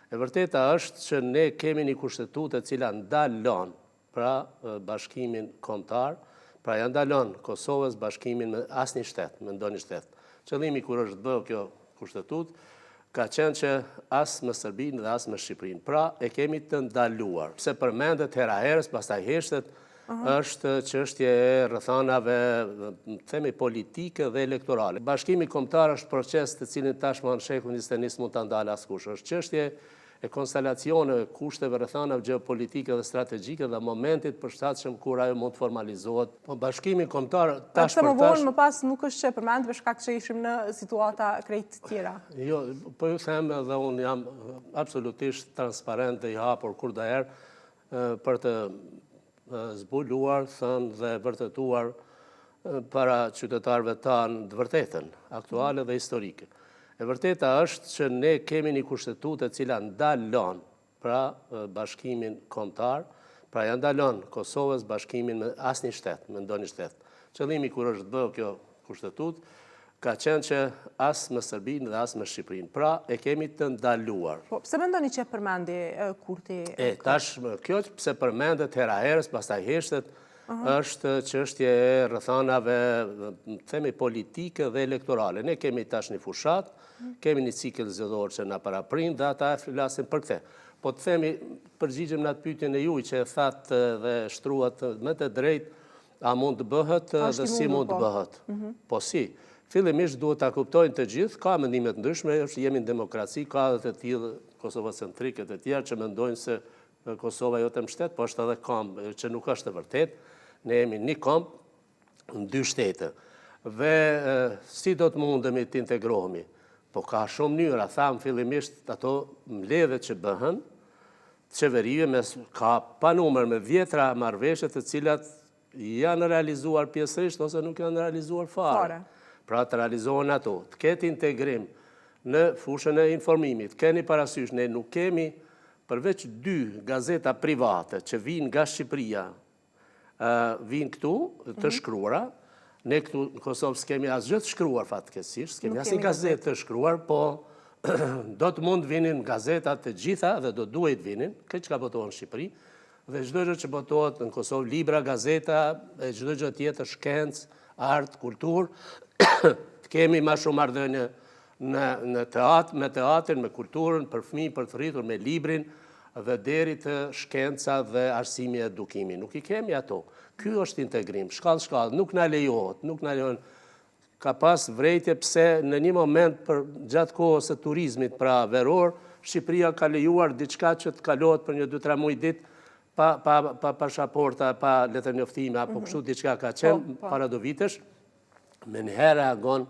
E vërteta është që ne kemi një kushtetutë e cila ndalon pra bashkimin kombëtar, pra ja ndalon Kosovës bashkimin me asnjë shtet, me ndonjë shtet. Qëllimi kur është bërë kjo kushtetutë ka qenë që as me Serbinë dhe as me Shqipërinë. Pra e kemi të ndaluar. Se përmendet hera herës, pastaj heshtet, është çështje e rrethanave, themi politike dhe elektorale. Bashkimi kombëtar është proces të cilin tashmë në shekullin 21 mund ta ndalë askush. Është çështje e konstelacioneve, kushteve, rrethanave gjeopolitike dhe strategjike dhe momentit përshtatshëm kur ajo mund të formalizohet. Po bashkimi kombëtar tash për tash. Më vonë më pas nuk është që përmend për shkak që ishim në situata krejt tjera. Jo, po ju them edhe unë jam absolutisht transparent dhe i hapur kurdoherë për të zbuluar, thënë dhe vërtetuar para qytetarëve tanë të vërtetën, aktuale dhe historike. E vërteta është që ne kemi një kushtetutë e cila ndalon pra bashkimin kombëtar, pra ja ndalon Kosovës bashkimin me asnjë shtet, me ndonjë shtet. Qëllimi kur është bërë kjo kushtetutë ka qenë që as me Serbinë dhe as me Shqipërinë. Pra e kemi të ndaluar. Po pse mendoni që përmendi Kurti? Tash kjo pse përmendet hera herës, pastaj heshtet, është çështje e rrethanave, themi politike dhe elektorale. Ne kemi tash një fushat, kemi një cikël zgjedhor që na paraprind dhe ata flasin për këtë. Po të themi, përgjigjem në atë pyetjen e juaj që e thatë dhe shtruat me të drejtë, a mund të bëhet dhe si mund të bëhet. Po si. Fillimisht duhet ta kuptojnë të gjithë, ka mendime të ndryshme, jemi në demokraci, ka edhe të tillë kosovocentrike të tjerë që mendojnë se Kosova jo të mbështet, po është edhe kombë që nuk është e vërtetë. Ne jemi një kombë, në dy shtete. Dhe si do të mundemi të integrohemi? Po ka shumë mënyra, thamë fillimisht ato mbledhjet që bëhen, qeverive ka pa numër me vjetra marrëveshje të cilat janë realizuar pjesërisht ose nuk janë realizuar fare. Pra të realizohen ato, të ketë integrim në fushën e informimit. Keni parasysh, ne nuk kemi përveç 2 gazeta private që vinë nga Shqipëria, vinë këtu të shkruara. Ne këtu në Kosovë s'kemi asgjë të shkruar fatkeqësisht, s'kemi asnjë gazetë të shkruar, po do të mund vinin gazetat të gjitha dhe do duhet vinin, këtë që ka botohet në Shqipëri, dhe çdo gjë që botohet në Kosovë, libra, gazeta, e çdo gjë tjetër, shkencë, art, kulturë, të kemi ma shumë marrëdhënie me teatrin, me kulturën, për fëmijë, për të rritur, me librin, dhe deri të shkenca dhe arsimi e edukimi. Nuk i kemi ato. Ky është integrim, shkallë, nuk na lejohet, ka pas vrejtje pse në një moment për gjatë kohës së turizmit pra veror, Shqipëria ka lejuar diçka që të kalohet për një 2-3 muaj ditë pa pasaporta, pa letër njoftimi, apo kështu diçka ka qenë para do vitesh, me njëherë reagon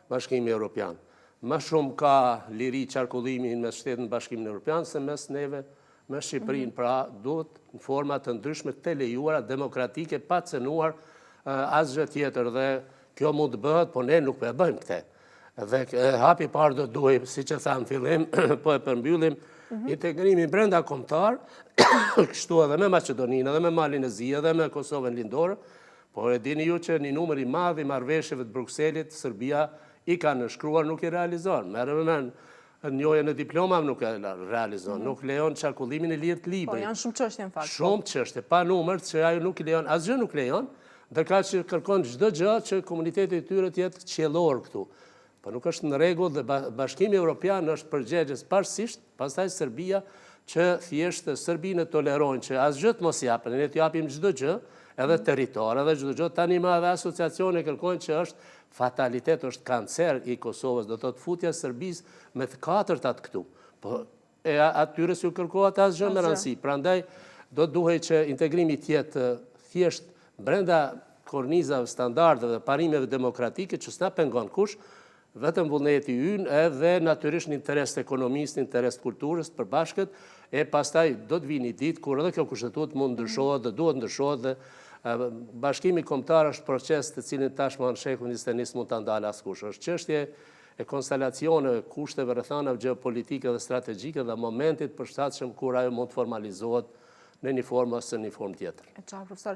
Bashkimi Evropian. Më shumë ka liri qarkullimi me shtetin Bashkimin Evropian se mes neve me Shqipërinë, pra duhet në forma të ndryshme të lejuara, demokratike, pa cënuar asgjë tjetër dhe kjo mund të bëhet, po ne nuk e bëjmë këtë. Dhe hapi parë do duhet, si që thamë fillim, po e përmbyllim, integrimi brenda kombëtar, kështu edhe me Maqedoninë, edhe me Malin e Zi, edhe me Kosovën lindore, por e dini ju që një numër i madh i marrëveshjeve të Brukselit, Serbia i ka nënshkruar, nuk i realizon. Merrem mend, njojën e diplomave nuk e realizon, nuk lejon qarkullimin e lirë të librit. Po, janë shumë çështje në fakt. Shumë çështje, pa numër, që ajo nuk i lejon, asgjë nuk lejon, ndërka që kërkon çdo gjë që komuniteti i tyre të jetë qiellor këtu. Po nuk është në rregull dhe Bashkimi Evropian është përgjegjës parsisht, pastaj Serbia që thjesht Serbinë tolerojnë që asgjë të mos japin, ne t'ju japim çdo gjë, edhe territor, edhe çdo gjë, tani më edhe asociacione kërkojnë që është fatalitet, është kancer i Kosovës, do të futja Serbisë me të katërtat këtu. Po atyre s'ju kërkohet asgjë me rëndësi. Prandaj do duhej që integrimi të jetë thjesht brenda kornizave, standardeve dhe parimeve demokratike që s'na pengon kush, vetëm vullneti ynë edhe natyrisht në interes të ekonomisë, në interes të kulturës, të përbashkët, e pastaj do të vini ditë kur edhe kjo kushtetutë mund ndryshohet dhe duhet ndryshohet dhe Bashkimi kombëtar është proces të cilin tashmë në shekullin 21 mund ta ndalë askush. Është çështje e konstelacioneve, kushteve, rrethanave gjeopolitike dhe strategjike dhe momentit përshtatshëm kur ajo mund të formalizohet në një formë ose në një formë tjetër. E qartë, profesor.